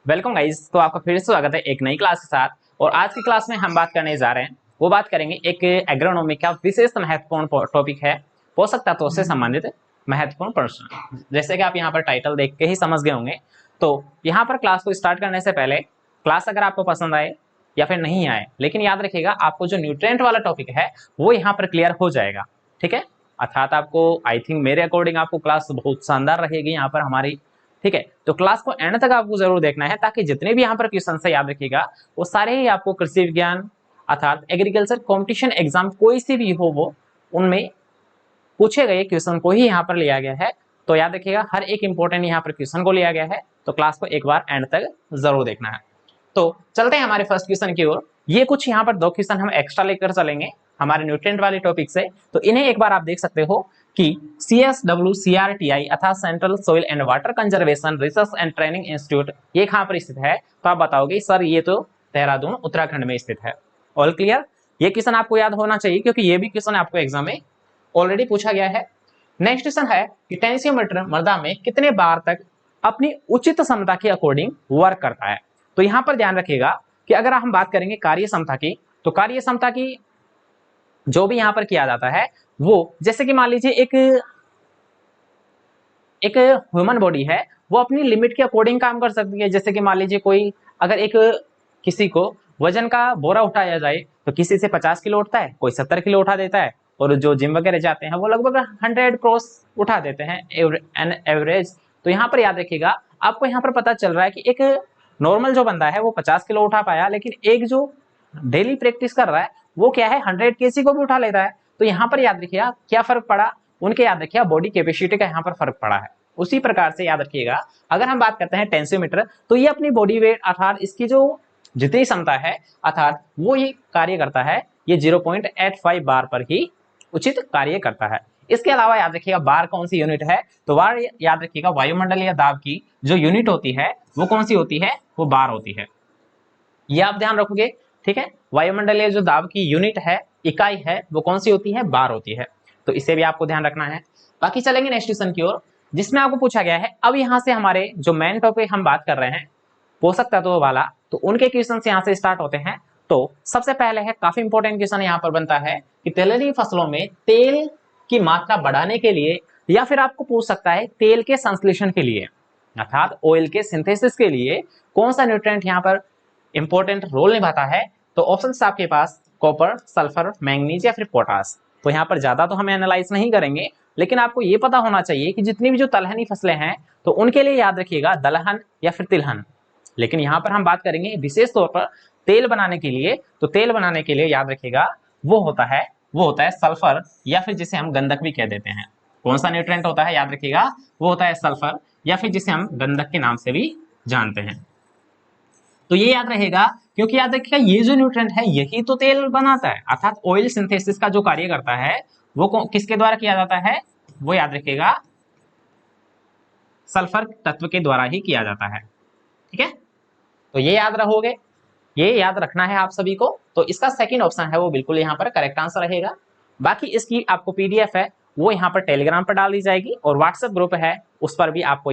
Welcome guys. तो आपका फिर से स्वागत है एक नई क्लास के साथ। और आज की क्लास में हम बात करने जा रहे हैं, वो बात करेंगे एक एग्रोनॉमी का विशेष महत्वपूर्ण टॉपिक है, पोषक तत्वों से संबंधित महत्वपूर्ण प्रश्न। जैसे कि आप यहाँ पर टाइटल देख के ही समझ गए होंगे। तो यहाँ पर क्लास को स्टार्ट करने से पहले क्लास अगर आपको पसंद आए या फिर नहीं आए, लेकिन याद रखिएगा आपको जो न्यूट्रिएंट वाला टॉपिक है वो यहाँ पर क्लियर हो जाएगा, ठीक है। अर्थात आपको आई थिंक मेरे अकॉर्डिंग आपको क्लास बहुत शानदार रहेगी यहाँ पर हमारी, ठीक है। तो क्लास को एंड तक आपको जरूर देखना है, ताकि जितने भी यहाँ पर क्वेश्चन है याद रखिएगा वो सारे ही आपको कृषि विज्ञान अर्थात एग्रीकल्चर कंपटीशन एग्जाम कोई सी भी हो वो उनमें पूछे गए क्वेश्चन को ही यहाँ पर लिया गया है। तो याद रखिएगा हर एक इंपॉर्टेंट यहाँ पर क्वेश्चन को लिया गया है। तो क्लास को एक बार एंड तक जरूर देखना है। तो चलते हैं हमारे फर्स्ट क्वेश्चन की ओर। ये कुछ यहाँ पर दो क्वेश्चन हम एक्स्ट्रा लेकर चलेंगे हमारे न्यूट्रिएंट वाले टॉपिक से। तो इन्हें एक बार आप देख सकते हो कि CSWCRTI अर्थात central soil and water conservation research and training institute ये कहाँ पर स्थित है। तो आप बताओगे सर ये तो देहरादून उत्तराखंड में स्थित है। All clear. ये क्वेश्चन आपको याद होना चाहिए क्योंकि ये भी क्वेश्चन आपको एग्जाम में ऑलरेडी पूछा गया है। नेक्स्ट क्वेश्चन है कि टेंसियोमीटर मृदा में कितने बार तक अपनी उचित क्षमता के अकॉर्डिंग वर्क करता है। तो यहां पर ध्यान रखिएगा कि अगर हम बात करेंगे कार्य क्षमता की, तो कार्य क्षमता की जो भी यहां पर किया जाता है वो जैसे कि मान लीजिए एक ह्यूमन बॉडी है वो अपनी लिमिट के अकॉर्डिंग काम कर सकती है। जैसे कि मान लीजिए कोई अगर किसी को वजन का बोरा उठाया जाए तो किसी से 50 किलो उठता है, कोई 70 किलो उठा देता है, और जो जिम वगैरह जाते हैं वो लगभग 100 क्रॉस उठा देते हैं एन एवरेज। तो यहाँ पर याद रखिएगा आपको यहाँ पर पता चल रहा है कि एक नॉर्मल जो बंदा है वो 50 किलो उठा पाया, लेकिन एक जो डेली प्रैक्टिस कर रहा है वो क्या है 100 केजी को भी उठा लेता है। तो यहाँ पर याद रखिएगा क्या फर्क पड़ा, उनके याद रखिएगा बॉडी कैपेसिटी का यहाँ पर फर्क पड़ा है। उसी प्रकार से याद रखिएगा अगर हम बात करते हैं टेंसियोमीटर, तो ये अपनी बॉडी वेट अर्थात इसकी जो जितनी क्षमता है अर्थात वो ये कार्य करता है, ये 0.85 बार पर ही उचित कार्य करता है। इसके अलावा याद रखिएगा बार कौन सी यूनिट है, तो बार याद रखिएगा वायुमंडलीय दाब की जो यूनिट होती है वो कौन सी होती है, वो बार होती है। ये आप ध्यान रखोगे, ठीक है। वायुमंडलीय जो दाब की यूनिट है, इकाई है, वो कौन सी होती है, बार होती है। तो इसे भी आपको ध्यान रखना है। बाकी चलेंगे नेक्स्ट क्वेश्चन की ओर, जिसमें आपको पूछा गया है अब यहाँ से हमारे जो मेन टॉपिक हम बात कर रहे हैं पोषक तत्वों वाला, तो उनके क्वेश्चन यहाँ से स्टार्ट होते हैं। तो सबसे पहले है काफी इंपॉर्टेंट क्वेश्चन यहाँ पर बनता है कि तेलीय फसलों में तेल की मात्रा बढ़ाने के लिए, या फिर आपको पूछ सकता है तेल के संश्लेषण के लिए अर्थात ऑयल के सिंथेसिस के लिए कौन सा न्यूट्रिएंट यहाँ पर इंपॉर्टेंट रोल निभाता है। तो ऑप्शन आपके पास कॉपर, सल्फर, मैंगनीज या फिर पोटास। तो यहाँ पर ज्यादा तो हम एनालाइज नहीं करेंगे, लेकिन आपको ये पता होना चाहिए कि जितनी भी जो तलहनी फसलें हैं तो उनके लिए याद रखिएगा दलहन या फिर तिलहन। लेकिन यहाँ पर हम बात करेंगे विशेष तौर पर तेल बनाने के लिए, तो तेल बनाने के लिए याद रखिएगा वो होता है सल्फर, या फिर जिसे हम गंधक भी कह देते हैं। कौन सा न्यूट्रिएंट होता है, याद रखिएगा वो होता है सल्फर, या फिर जिसे हम गंधक के नाम से भी जानते हैं। तो ये याद रहेगा क्योंकि याद रखिएगा ये जो न्यूट्रिएंट है यही तो तेल बनाता है, अर्थात ऑयल सिंथेसिस का जो कार्य करता है वो किसके द्वारा किया जाता है, वो याद रखिएगा सल्फर तत्व के द्वारा ही किया जाता है, ठीक है। तो ये याद रहोगे, ये याद रखना है आप सभी को। तो इसका सेकंड ऑप्शन है वो बिल्कुल यहाँ पर करेक्ट आंसर रहेगा। बाकी इसकी आपको पीडीएफ है वो यहाँ पर टेलीग्राम पर डाल दी जाएगी, और व्हाट्सएप ग्रुप है उस पर भी आपको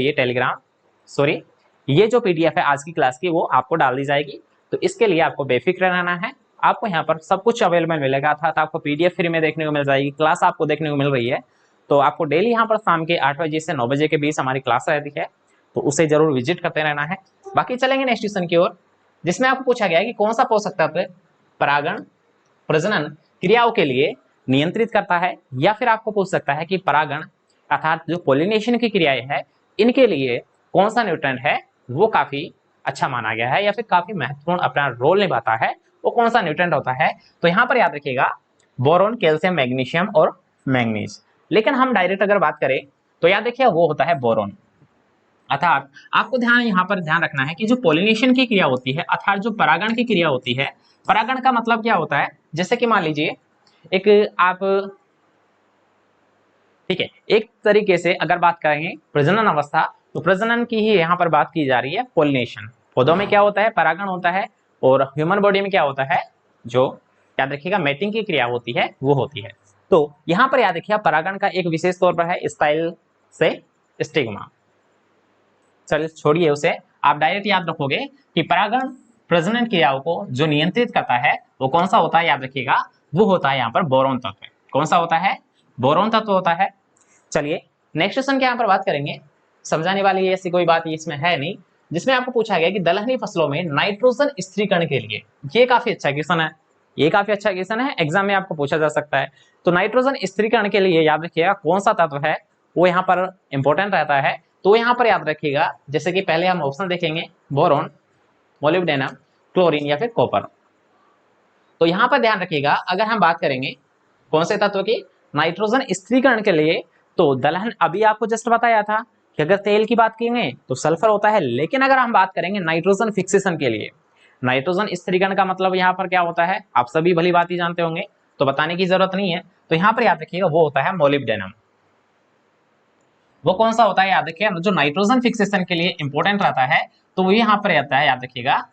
ये जो पीडीएफ है आज की क्लास की वो आपको डाल दी जाएगी। तो इसके लिए आपको बेफिक्र रहना है, आपको यहाँ पर सब कुछ अवेलेबल मिलेगा, अर्थात आपको पीडीएफ फ्री में देखने को मिल जाएगी, क्लास आपको देखने को मिल रही है। तो आपको डेली यहाँ पर शाम के 8 बजे से 9 बजे के बीच हमारी क्लास रहती है, तो उसे जरूर विजिट करते रहना है। बाकी चलेंगे नेक्स्ट क्वेश्चन की ओर, जिसमें आपको पूछा गया है कि कौन सा पोषक तत्व परागण प्रजनन क्रियाओं के लिए नियंत्रित करता है, या फिर आपको पूछ सकता है कि परागण अर्थात जो पोलिनेशन की क्रियाएं है इनके लिए कौन सा न्यूट्रिएंट है वो काफी अच्छा माना गया है, या फिर काफी महत्वपूर्ण अपना रोल निभाता है, वो कौन सा न्यूट्रिएंट होता है। तो यहाँ पर याद रखिएगा बोरोन, कैल्शियम, मैग्नीशियम और मैंगनीज। लेकिन हम डायरेक्ट अगर बात करें तो याद रखिए वो होता है बोरोन। अर्थात आपको यहाँ पर ध्यान रखना है कि जो पोलिनेशन की क्रिया होती है अर्थात जो परागण की क्रिया होती है, परागण का मतलब क्या होता है, जैसे कि मान लीजिए एक आप, ठीक है, एक तरीके से अगर बात करेंगे प्रजनन अवस्था, तो प्रजनन की ही यहाँ पर बात की जा रही है। पोलिनेशन पौधों में क्या होता है, परागण होता है, और ह्यूमन बॉडी में क्या होता है, जो याद रखिएगा मेटिंग की क्रिया होती है वो होती है। तो यहाँ पर याद रखिएगा परागण का एक विशेष तौर पर है स्टाइल से स्टिग्मा। चलिए छोड़िए उसे, आप डायरेक्ट याद रखोगे कि परागण प्रजनन क्रियाओं को जो नियंत्रित करता है वो कौन सा होता है, याद रखिएगा वो होता है यहाँ पर बोरोन तत्व। कौन सा होता है? बोरोन तत्व होता है। चलिए नेक्स्ट क्वेश्चन के यहाँ पर बात करेंगे, समझाने वाली ऐसी कोई बात इसमें है नहीं, जिसमें आपको पूछा गया कि दलहनी फसलों में नाइट्रोजन स्थिरीकरण के लिए, ये काफी अच्छा क्वेश्चन है, ये काफी अच्छा क्वेश्चन है, एग्जाम में आपको पूछा जा सकता है। तो नाइट्रोजन स्थिरीकरण के लिए याद रखिएगा कौन सा तत्व है वो यहाँ पर इंपॉर्टेंट रहता है। तो यहाँ पर याद रखिएगा, जैसे कि पहले हम ऑप्शन देखेंगे, बोरोन, मोलिब्डेनम, क्लोरीन या फिर कॉपर। तो यहाँ पर ध्यान रखिएगा, अगर हम बात करेंगे कौन से तत्व की, नाइट्रोजन स्थिरीकरण के लिए, तो दलहन अभी आपको जस्ट बताया था कि अगर तेल की बात करेंगे तो सल्फर होता है, लेकिन अगर हम बात करेंगे नाइट्रोजन फिक्सेशन के लिए, नाइट्रोजन स्थिरीकरण का मतलब यहाँ पर क्या होता है आप सभी भली बात ही जानते होंगे, तो बताने की जरूरत नहीं है। तो यहाँ पर याद रखिएगा वो होता है मोलिब्डेनम। वो कौन सा होता है याद रखिएगा, जो नाइट्रोजन फिक्सेशन के लिए इंपॉर्टेंट रहता है, तो वो यहाँ पर आता है, याद रखिएगा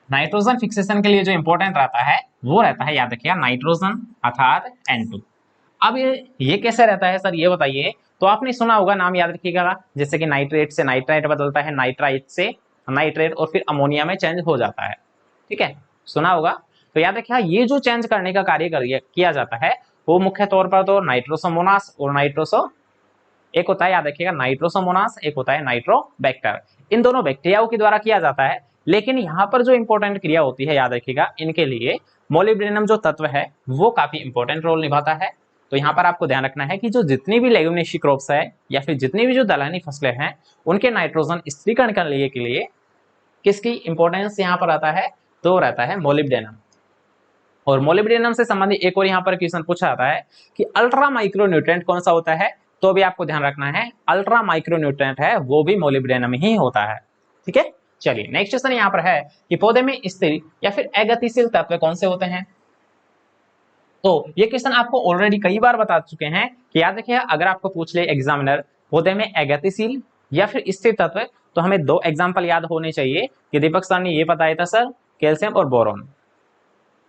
नाइट्रोजन फिक्सेशन के लिए जो इंपॉर्टेंट रहता है वो रहता है, याद रखिएगा नाइट्रोजन अर्थात N2। अब ये कैसे रहता है सर, ये बताइए। तो आपने सुना होगा, नाम याद रखिएगा, जैसे कि नाइट्रेट से नाइट्राइट बदलता है, नाइट्राइट से नाइट्रेट और फिर अमोनिया में चेंज हो जाता है, ठीक है, सुना होगा। तो याद रखिएगा ये जो चेंज करने का कार्य किया जाता है वो मुख्य तौर पर तो नाइट्रोसोमोनास और एक होता है, याद रखिएगा नाइट्रोसोमोनास, एक होता है नाइट्रोबैक्टर, इन दोनों बैक्टीरियाओं के द्वारा किया जाता है। लेकिन यहाँ पर जो इंपॉर्टेंट क्रिया होती है, याद रखिएगा इनके लिए मोलिब्डेनम जो तत्व है वो काफी इंपॉर्टेंट रोल निभाता है। तो यहाँ पर आपको ध्यान रखना है कि जो जितनी भी लेगुमिनेसी क्रॉप्स है या फिर जितनी भी जो दलहनी फसलें हैं उनके नाइट्रोजन स्थिरीकरण करने के लिए किसकी इंपॉर्टेंस यहाँ पर आता है, तो रहता है मोलिब्डेनम। और मोलिब्डेनम से संबंधित एक और यहाँ पर क्वेश्चन पूछा जाता है कि अल्ट्रा माइक्रो न्यूट्रिएंट कौन सा होता है, तो भी आपको ध्यान रखना है अल्ट्रा माइक्रो न्यूट्रिएंट है वो भी मोलिब्डेनम ही होता है, ठीक है। चलिए नेक्स्ट क्वेश्चन यहाँ पर है कि पौधे में स्थिर या फिर अगतिशील तत्व कौन से होते हैं। तो ये क्वेश्चन आपको ऑलरेडी कई बार बता चुके हैं कि याद रखिए, अगर आपको पूछ ले एग्जामिनर पौधे में अगतिशील या फिर स्थिर तत्व, तो हमें दो एग्जाम्पल याद होने चाहिए कि दीपक सर ने ये बताया था सर, कैल्शियम और बोरोन।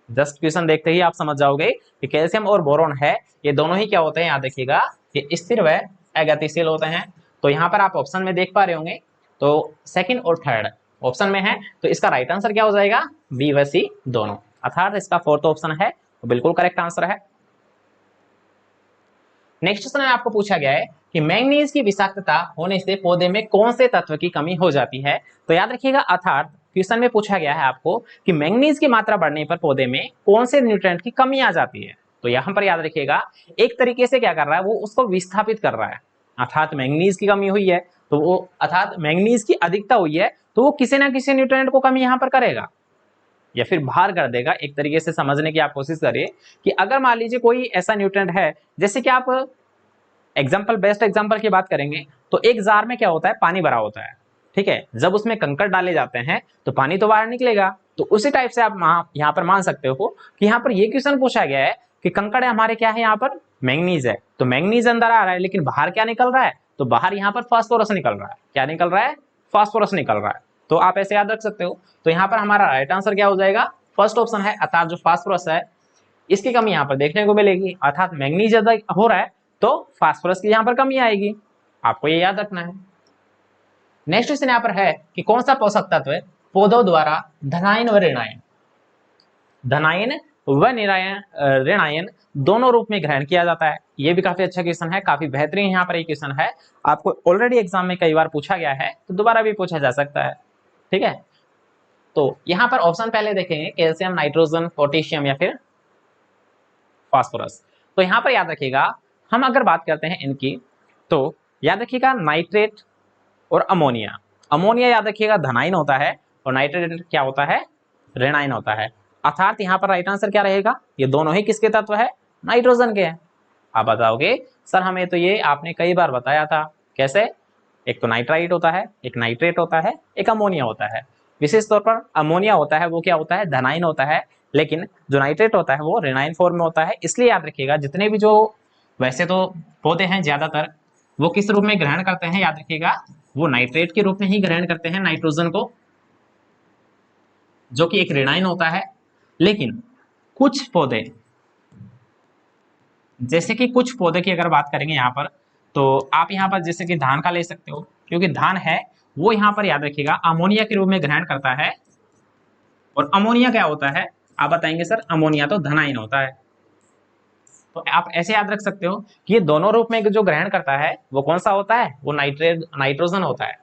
जस्ट क्वेश्चन देखते ही आप समझ जाओगे कि कैल्शियम और बोरोन है, ये दोनों ही क्या होते हैं, याद रखिएगा ये स्थिर व अगतिशील होते हैं। तो यहाँ पर आप ऑप्शन में देख पा रहे होंगे, तो सेकंड और थर्ड ऑप्शन में है, तो इसका राइट आंसर क्या हो जाएगा, बी व सी दोनों, अर्थात इसका फोर्थ ऑप्शन है तो बिल्कुल करेक्ट आंसर है। नेक्स्ट क्वेश्चन में आपको पूछा गया है कि मैंगनीज की विषाक्तता होने से पौधे में कौन से तत्व की कमी हो जाती है। तो याद रखिएगा, अर्थात क्वेश्चन में पूछा गया है आपको कि मैंगनीज की मात्रा बढ़ने पर पौधे में कौन से न्यूट्रिएंट की कमी आ जाती है। तो यहाँ पर याद रखिएगा एक तरीके से क्या कर रहा है, वो उसको विस्थापित कर रहा है, अर्थात मैंगनीज की कमी हुई है तो वो, अर्थात मैंगनीज की अधिकता हुई है तो वो किसी ना किसी न्यूट्रिएंट को कमी यहाँ पर करेगा या फिर बाहर कर देगा। एक तरीके से समझने की आप कोशिश करिए कि अगर मान लीजिए कोई ऐसा न्यूट्रिएंट है, जैसे कि आप एग्जाम्पल, बेस्ट एग्जाम्पल की बात करेंगे तो एक जार में क्या होता है, पानी भरा होता है, ठीक है, जब उसमें कंकड़ डाले जाते हैं तो पानी तो बाहर निकलेगा। तो उसी टाइप से आप यहाँ पर मान सकते हो कि यहाँ पर ये क्वेश्चन पूछा गया है कि कंकड़ हमारे क्या है, यहाँ पर मैंगनीज है, तो मैंगनीज अंदर आ रहा है लेकिन बाहर क्या निकल रहा है, तो बाहर यहाँ पर फास्फोरस निकल रहा है। क्या निकल रहा है, फास्फोरस निकल रहा है। तो आप ऐसे याद रख सकते हो। तो यहाँ पर हमारा राइट आंसर क्या हो जाएगा, फर्स्ट ऑप्शन है, अर्थात जो फास्फोरस है इसकी कमी यहाँ पर देखने को मिलेगी, अर्थात मैंगनीज ज्यादा हो रहा है तो फास्फोरस की यहाँ पर कमी आएगी, आपको ये याद रखना है। नेक्स्ट क्वेश्चन यहाँ पर है कि कौन सा पोषक तत्व पौधों द्वारा धनायन व ऋणायन, धनायन व ऋणायन दोनों रूप में ग्रहण किया जाता है। ये भी काफी अच्छा क्वेश्चन है, काफी बेहतरीन यहाँ पर एक क्वेश्चन है, आपको ऑलरेडी एग्जाम में कई बार पूछा गया है तो दोबारा भी पूछा जा सकता है, ठीक है। तो यहाँ पर ऑप्शन पहले देखेंगे, कैल्शियम, नाइट्रोजन, पोटेशियम या फिर फास्फोरस। तो यहाँ पर याद रखिएगा, हम अगर बात करते हैं इनकी, तो याद रखिएगा नाइट्रेट और अमोनिया, अमोनिया याद रखिएगा धनायन होता है और नाइट्रेट क्या होता है, ऋणायन होता है, अर्थात यहाँ पर राइट आंसर क्या रहेगा, ये दोनों ही किसके तत्व है, नाइट्रोजन के हैं। आप बताओगे सर हमें तो ये आपने कई बार बताया था, कैसे, एक तो नाइट्राइट होता है, एक नाइट्रेट होता है, एक अमोनिया होता है। विशेष तौर पर अमोनिया होता है वो क्या होता है, धनायन होता है, लेकिन जो नाइट्रेट होता है वो ऋणायन फॉर्म में होता है। इसलिए याद रखिएगा जितने भी जो वैसे तो पौधे हैं ज्यादातर वो किस रूप में ग्रहण करते हैं, याद रखिएगा वो नाइट्रेट के रूप में ही ग्रहण करते हैं नाइट्रोजन को, जो कि एक ऋणायन होता है। लेकिन कुछ पौधे, जैसे कि कुछ पौधे की अगर बात करेंगे यहाँ पर, तो आप यहाँ पर जैसे कि धान का ले सकते हो, क्योंकि धान है वो यहाँ पर याद रखिएगा अमोनिया के रूप में ग्रहण करता है। और अमोनिया क्या होता है आप बताएंगे सर? अमोनिया तो धनायन होता है। तो आप ऐसे याद रख सकते हो कि ये दोनों रूप में जो ग्रहण करता है वो कौन सा होता है? वो नाइट्रोजन होता है।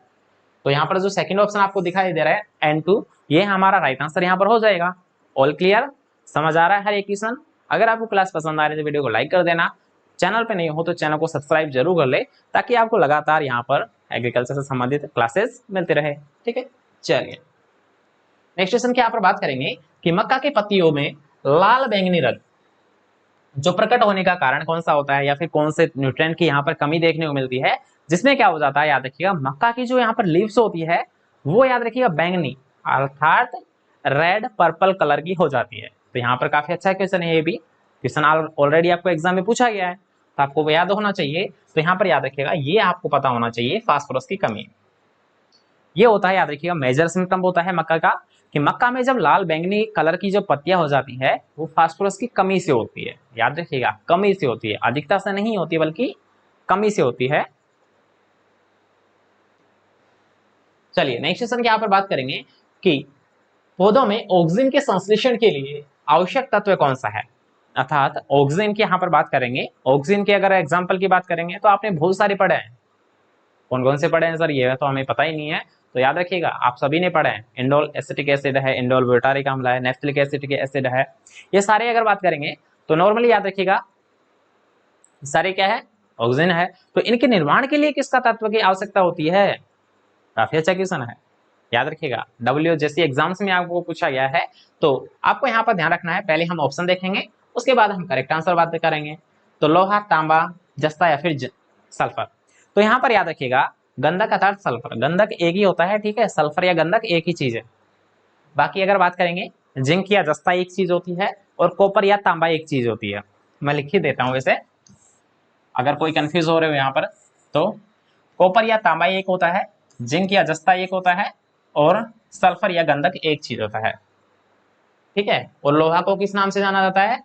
तो यहाँ पर जो सेकंड ऑप्शन आपको दिखाई दे रहा है N2, ये हमारा राइट आंसर यहाँ पर हो जाएगा। All clear? समझ आ रहा है हर एक क्वेश्चन? अगर आपको क्लास पसंद आ रही है तो वीडियो को लाइक कर देना, चैनल पे नहीं हो तो चैनल को सब्सक्राइब जरूर कर ले, ताकि आपको लगातार यहाँ पर एग्रीकल्चर से संबंधित क्लासेस मिलते रहे। ठीक है, चलिए नेक्स्ट क्वेश्चन की यहाँ पर बात करेंगे कि मक्का के पत्तियों में लाल बैंगनी रंग जो प्रकट होने का कारण कौन सा होता है, या फिर कौन से न्यूट्रिएंट की यहाँ पर कमी देखने को मिलती है, जिसमें क्या हो जाता है याद रखिएगा मक्का की जो यहाँ पर लीव्स होती है वो याद रखिएगा बैंगनी अर्थात रेड पर्पल कलर की हो जाती है। तो यहाँ पर काफी अच्छा क्वेश्चन है, ये भी क्वेश्चन ऑलरेडी आपको एग्जाम में पूछा गया है तो आपको याद होना चाहिए। तो यहाँ पर याद रखिएगा ये आपको पता होना चाहिए फास्फोरस की कमी, ये होता है याद रखिएगा मेजर सिम्टम होता है मक्का का, कि मक्का में जब लाल बैंगनी कलर की जो पत्तियां हो जाती है वो फास्फोरस की कमी से होती है। याद रखिएगा कमी से होती है, अधिकता से नहीं होती बल्कि कमी से होती है। चलिए नेक्स्ट क्वेश्चन की यहाँ पर बात करेंगे कि पौधों में ऑक्सीजन के संश्लेषण के लिए आवश्यक तत्व कौन सा है, अर्थात ऑक्सीजन की यहाँ पर बात करेंगे। ऑक्सीजन के अगर एग्जाम्पल की बात करेंगे तो आपने बहुत सारे पढ़े हैं, कौन कौन से पढ़े हैं सर ये तो हमें पता ही नहीं है। तो याद रखिएगा आप सभी ने पढ़े हैं, इंडोल एसिटिक एसिड है, इंडोल ब्यूटारिक अम्ल है, नेफ्थलिक एसिटिक एसिड है, ये सारे अगर बात करेंगे तो नॉर्मली याद रखिएगा सारे क्या है? ऑक्सीजन है। तो इनके निर्माण के लिए किसका तत्व की आवश्यकता होती है? काफी अच्छा क्वेश्चन है, याद रखिएगा डब्ल्यू जैसी एग्जाम्स में आपको पूछा गया है। तो आपको यहाँ पर ध्यान रखना है, पहले हम ऑप्शन देखेंगे उसके बाद हम करेक्ट आंसर बात करेंगे। तो लोहा, तांबा, जस्ता या फिर सल्फर। तो यहाँ पर याद रखिएगा गंधक अर्थात सल्फर, गंधक एक ही होता है, ठीक है, सल्फर या गंधक एक ही चीज है। बाकी अगर बात करेंगे जिंक या जस्ता एक चीज होती है और कॉपर या तांबा एक चीज होती है। मैं लिख ही देता हूं वैसे, अगर कोई कंफ्यूज हो रहे हो यहाँ पर तो कॉपर या तांबा एक होता है, जिंक या जस्ता एक होता है और सल्फर या गंधक एक चीज होता है। ठीक है, और लोहा को किस नाम से जाना जाता है?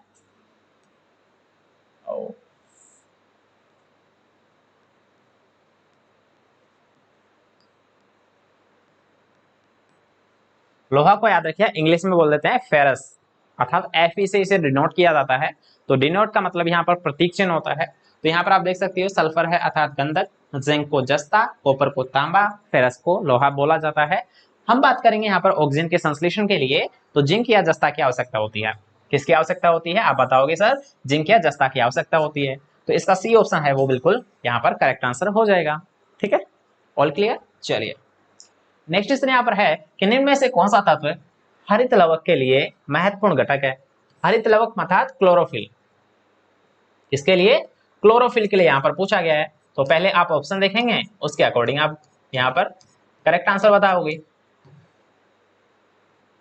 लोहा को याद रखिए इंग्लिश में बोल देते हैं फेरस, अर्थात Fe से इसे डिनोट किया जाता है। तो डिनोट का मतलब यहाँ पर प्रतीक चिन्ह होता है। तो यहाँ पर आप देख सकते हो सल्फर है अर्थात गंधक, जिंक को जस्ता, कॉपर को तांबा, फेरस को लोहा बोला जाता है। हम बात करेंगे यहाँ पर ऑक्सीजन के संश्लेषण के लिए, तो जिंक या जस्ता की आवश्यकता होती है। किसकी आवश्यकता होती है आप बताओगे सर? जिंक या जस्ता की आवश्यकता होती है। तो इसका सी ऑप्शन है वो बिल्कुल यहाँ पर करेक्ट आंसर हो जाएगा। ठीक है, ऑल क्लियर? चलिए नेक्स्ट क्वेश्चन यहाँ पर है कि निम्न में से कौन सा तत्व हरित लवक के लिए महत्वपूर्ण घटक है? हरित लवक अर्थात क्लोरोफिल, इसके लिए क्लोरोफिल के लिए यहाँ पर पूछा गया है। तो पहले आप ऑप्शन देखेंगे उसके अकॉर्डिंग आप यहाँ पर करेक्ट आंसर बताओगे।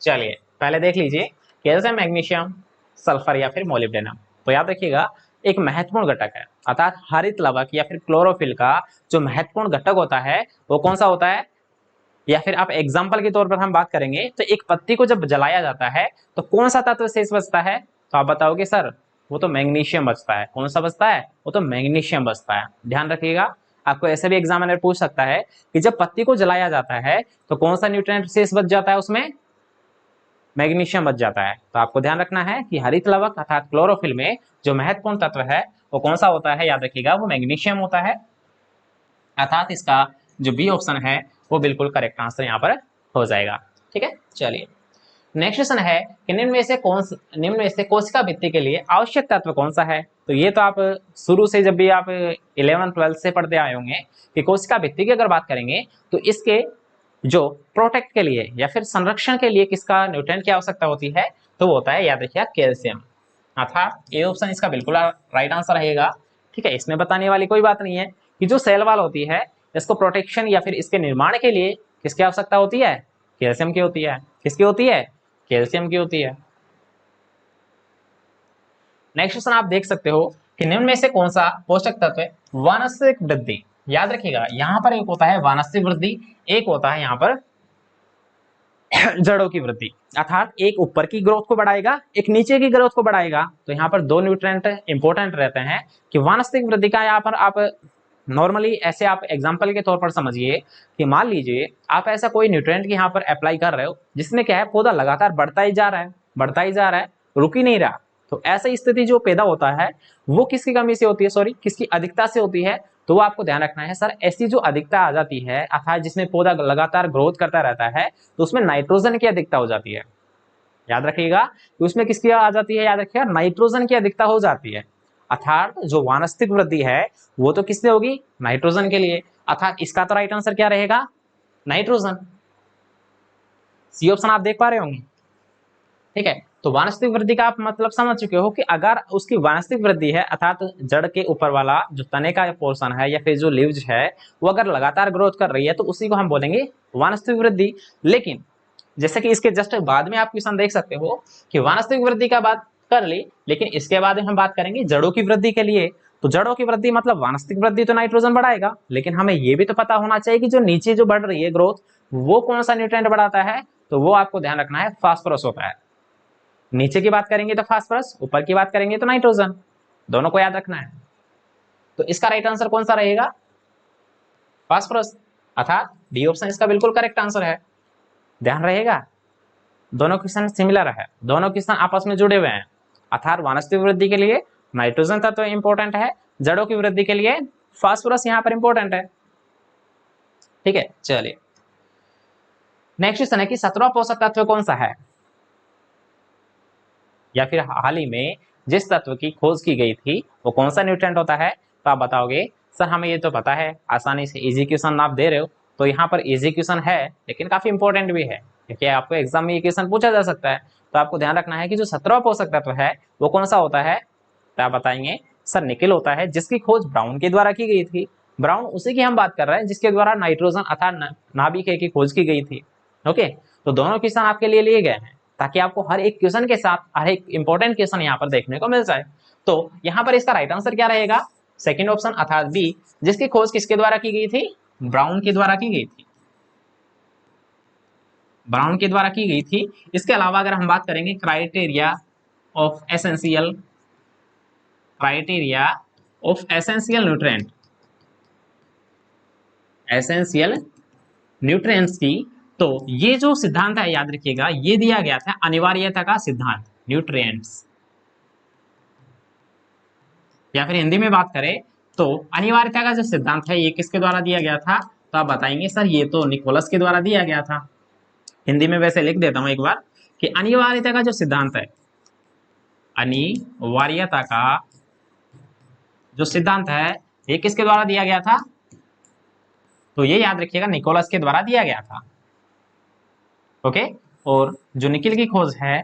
चलिए पहले देख लीजिए कैल्शियम, मैग्नीशियम, सल्फर या फिर मोलिब्डेनम। तो याद रखिएगा एक महत्वपूर्ण घटक है, अर्थात हरित लवक या फिर क्लोरोफिल का जो महत्वपूर्ण घटक होता है वो कौन सा होता है? या फिर आप एग्जाम्पल के तौर पर हम बात करेंगे तो एक पत्ती को जब जलाया जाता है तो कौन सा तत्व शेष बचता है? तो आप बताओगे सर वो तो मैग्नीशियम बचता है। कौन सा बचता है? वो तो मैग्नीशियम बचता है। ध्यान रखिएगा, आपको ऐसे भी एग्जामिनर पूछ सकता है कि जब पत्ती को जलाया जाता है तो कौन सा न्यूट्रिएंट शेष बच जाता है? उसमें मैग्नीशियम बच जाता है। तो आपको ध्यान रखना है कि हरित लवक अर्थात क्लोरोफिल में जो महत्वपूर्ण तत्व है वो कौन सा होता है? याद रखिएगा वो मैग्नीशियम होता है, अर्थात इसका जो बी ऑप्शन है वो बिल्कुल करेक्ट आंसर यहाँ पर हो जाएगा। ठीक है, चलिए नेक्स्ट क्वेश्चन है कि निम्न में से कोशिका भित्ति के लिए आवश्यक तत्व कौन सा है? तो ये तो आप शुरू से जब भी आप 11th-12th से पढ़ते आए होंगे कि कोशिका भित्ति की अगर बात करेंगे तो इसके जो प्रोटेक्ट के लिए या फिर संरक्षण के लिए किसका न्यूट्रिएंट की आवश्यकता होती है? तो वो होता है याद रखिए कैल्शियम, अर्थात ए ऑप्शन इसका बिल्कुल राइट आंसर रहेगा। ठीक है, इसमें बताने वाली कोई बात नहीं है कि जो सेल वॉल होती है इसको प्रोटेक्शन या फिर इसके निर्माण के लिए किसकी आवश्यकता होती है? कैल्शियम की होती है। किसकी होती है? कैल्शियम की होती है। नेक्स्ट क्वेश्चन आप देख सकते हो कि निम्न में से कौन सा पोषक तत्व वानस्पतिक वृद्धि, याद रखिएगा यहाँ पर एक होता है वानस्पतिक वृद्धि, एक होता है यहाँ पर जड़ों की वृद्धि, अर्थात एक ऊपर की ग्रोथ को बढ़ाएगा एक नीचे की ग्रोथ को बढ़ाएगा। तो यहाँ पर दो न्यूट्रिएंट इंपॉर्टेंट रहते हैं कि वानस्पतिक वृद्धि का यहाँ पर आप नॉर्मली ऐसे आप एग्जाम्पल के तौर पर समझिए कि मान लीजिए आप ऐसा कोई न्यूट्रिएंट यहाँ पर अप्लाई कर रहे हो जिसमें क्या है पौधा लगातार बढ़ता ही जा रहा है, बढ़ता ही जा रहा है, रुक ही नहीं रहा। तो ऐसी स्थिति जो पैदा होता है वो किसकी कमी से होती है, सॉरी किसकी अधिकता से होती है। तो वो आपको ध्यान रखना है सर, ऐसी जो अधिकता आ जाती है अर्थात जिसमें पौधा लगातार ग्रोथ करता रहता है तो उसमें नाइट्रोजन की अधिकता हो जाती है। याद रखिएगा कि उसमें किसकी आ जाती है, याद रखिएगा नाइट्रोजन की अधिकता हो जाती है। अर्थात जो वानस्पतिक वृद्धि है वो तो किससे होगी, नाइट्रोजन के लिए। अर्थात इसका तो राइट आंसर क्या रहेगा, नाइट्रोजन। सी ऑप्शन आप देख पा रहे होंगे। ठीक है, तो वानस्पतिक वृद्धि का आप मतलब समझ चुके हो कि अगर उसकी वानस्पतिक वृद्धि है अर्थात जड़ के ऊपर वाला जो तने का पोर्शन है या फिर जो लीव्स है वो अगर लगातार ग्रोथ कर रही है तो उसी को हम बोलेंगे वानस्पतिक वृद्धि। लेकिन जैसे कि इसके जस्ट बाद में आप क्वेश्चन देख सकते हो कि वानस्पतिक वृद्धि का बात कर ली, लेकिन इसके बाद हम बात करेंगे जड़ों की वृद्धि के लिए। तो जड़ों की वृद्धि मतलब वानस्पतिक वृद्धि तो नाइट्रोजन बढ़ाएगा, लेकिन हमें ये भी तो पता होना चाहिए कि जो नीचे जो बढ़ रही है ग्रोथ वो कौन सा न्यूट्रिएंट बढ़ाता है। तो वो आपको ध्यान रखना है फास्फोरस होता है। नीचे की बात करेंगे तो फास्फोरस, ऊपर की बात करेंगे तो नाइट्रोजन, दोनों को याद रखना है। तो इसका राइट आंसर कौन सा रहेगा, फास्फोरस। अर्थात डी ऑप्शन इसका बिल्कुल करेक्ट आंसर है। ध्यान रहेगा, दोनों क्वेश्चन सिमिलर है, दोनों क्वेश्चन आपस में जुड़े हुए हैं। अर्थात वानस्पतिक वृद्धि के लिए नाइट्रोजन तत्व इंपॉर्टेंट है, जड़ों की वृद्धि के लिए फास्फोरस यहाँ पर इंपॉर्टेंट है। ठीक है, चलिए नेक्स्ट क्वेश्चन है कि 17वां पोषक तत्व कौन सा है, या फिर हाल ही में जिस तत्व की खोज की गई थी वो कौन सा न्यूट्रिएंट होता है। तो आप बताओगे सर हमें ये तो पता है, आसानी से इजी क्वेश्चन आप दे रहे हो। तो यहाँ पर इजी क्वेश्चन है लेकिन काफी इंपॉर्टेंट भी है क्योंकि आपको एग्जाम में ये क्वेश्चन पूछा जा सकता है। तो आपको ध्यान रखना है कि जो 17वां पोषक तत्व है वो कौन सा होता है। तो आप बताएंगे सर निकिल होता है, जिसकी खोज ब्राउन के द्वारा की गई थी। ब्राउन उसी की हम बात कर रहे हैं जिसके द्वारा नाइट्रोजन अर्थात नाभिक की खोज की गई थी। ओके, तो दोनों क्वेश्चन आपके लिए गए हैं ताकि आपको हर एक क्वेश्चन के साथ हर एक इंपॉर्टेंट क्वेश्चन यहाँ पर देखने को मिल जाए। तो यहाँ पर इसका राइट आंसर क्या रहेगा, सेकंड ऑप्शन अर्थात बी, जिसकी खोज किसके द्वारा की गई थी, ब्राउन के द्वारा की गई थी, ब्राउन के द्वारा की गई थी। इसके अलावा अगर हम बात करेंगे क्राइटेरिया ऑफ एसेंशियल न्यूट्रिएंट्स की, तो ये जो सिद्धांत है याद रखिएगा ये दिया गया था अनिवार्यता का सिद्धांत न्यूट्रिएंट्स, या फिर हिंदी में बात करें तो अनिवार्यता का जो सिद्धांत है ये किसके द्वारा दिया गया था। तो आप बताएंगे सर ये तो निकोलस के द्वारा दिया गया था। हिंदी में वैसे लिख देता हूं एक बार कि अनिवार्यता का जो सिद्धांत है, अनिवार्यता का जो सिद्धांत है ये किसके द्वारा दिया गया था। तो ये याद रखिएगा निकोलस के द्वारा दिया गया था। ओके, और जो निकिल की खोज है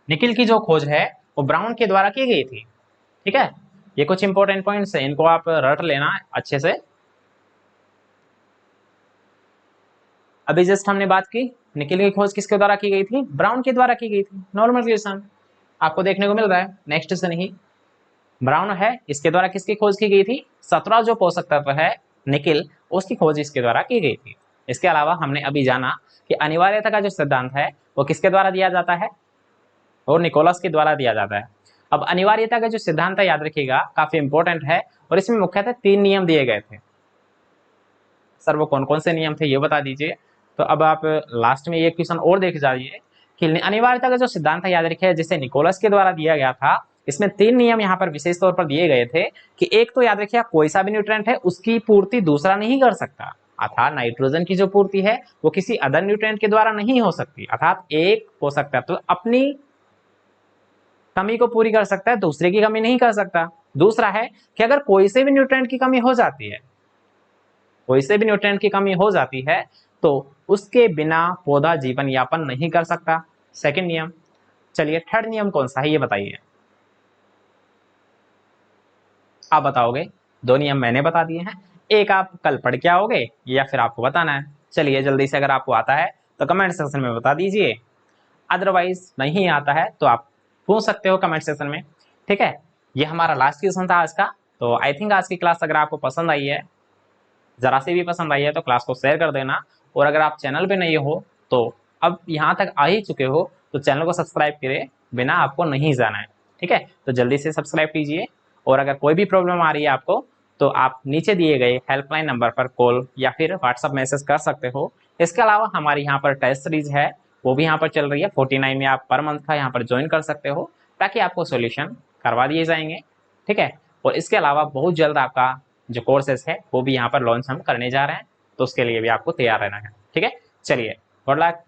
निकिल की जो खोज है वो ब्राउन के द्वारा की गई थी। ठीक है, ये कुछ इंपॉर्टेंट पॉइंट्स है, इनको आप रट लेना अच्छे से। अभी जस्ट हमने बात की निकिल की खोज किसके द्वारा की गई थी, ब्राउन के द्वारा की गई थी। नॉर्मल क्वेश्चन आपको देखने को मिल रहा है। नेक्स्ट से नहीं, ब्राउन है इसके द्वारा किसकी खोज की गई थी, 17 जो पोषक तत्व है निकिल उसकी खोज इसके द्वारा की गई थी। इसके अलावा हमने अभी जाना कि अनिवार्यता का जो सिद्धांत है वो किसके द्वारा दिया जाता है, और निकोलस के द्वारा दिया जाता है। अब अनिवार्यता का जो सिद्धांत है याद रखिएगा काफी इंपॉर्टेंट है और इसमें मुख्यतः 3 नियम दिए गए थे। सर वो कौन कौन से नियम थे ये बता दीजिए। तो अब आप लास्ट में ये क्वेश्चन और देख जाइए कि अनिवार्यता का जो सिद्धांत है याद रखिए जिसे निकोलस के द्वारा दिया गया था, इसमें 3 नियम यहाँ पर विशेष तौर पर दिए गए थे कि एक तो याद रखिए कोई सा भी न्यूट्रिएंट है उसकी पूर्ति दूसरा नहीं कर सकता। अर्थात नाइट्रोजन की जो पूर्ति है वो किसी अदर न्यूट्रिएंट के द्वारा नहीं हो सकती। अर्थात एक पोषक तत्व तो अपनी कमी को पूरी कर सकता है, दूसरे की कमी नहीं कर सकता। दूसरा है कि अगर कोई से भी न्यूट्रिएंट की कमी हो जाती है, कोई से भी न्यूट्रिएंट की कमी हो जाती है तो उसके बिना पौधा जीवन यापन नहीं कर सकता। सेकंड नियम। चलिए थर्ड नियम कौन सा है ये बताइए। आप बताओगे, 2 नियम मैंने बता दिए हैं, एक आप कल पढ़ के आओगे या फिर आपको बताना है। चलिए जल्दी से अगर आपको आता है तो कमेंट सेक्शन में बता दीजिए, अदरवाइज नहीं आता है तो आप पूछ सकते हो कमेंट सेक्शन में। ठीक है, ये हमारा लास्ट क्वेश्चन था आज का। तो आई थिंक आज की क्लास अगर आपको पसंद आई है, जरा सी भी पसंद आई है तो क्लास को शेयर कर देना। और अगर आप चैनल पे नहीं हो तो अब यहाँ तक आ ही चुके हो तो चैनल को सब्सक्राइब करे बिना आपको नहीं जाना है, ठीक है। तो जल्दी से सब्सक्राइब कीजिए, और अगर कोई भी प्रॉब्लम आ रही है आपको तो आप नीचे दिए गए हेल्पलाइन नंबर पर कॉल या फिर व्हाट्सअप मैसेज कर सकते हो। इसके अलावा हमारी यहाँ पर टेस्ट सीरीज है, वो भी यहाँ पर चल रही है 49 में, आप पर मंथ का यहाँ पर ज्वाइन कर सकते हो ताकि आपको सॉल्यूशन करवा दिए जाएंगे, ठीक है। और इसके अलावा बहुत जल्द आपका जो कोर्सेस है वो भी यहाँ पर लॉन्च हम करने जा रहे हैं, तो उसके लिए भी आपको तैयार रहना है, ठीक है। चलिए, गुड लक।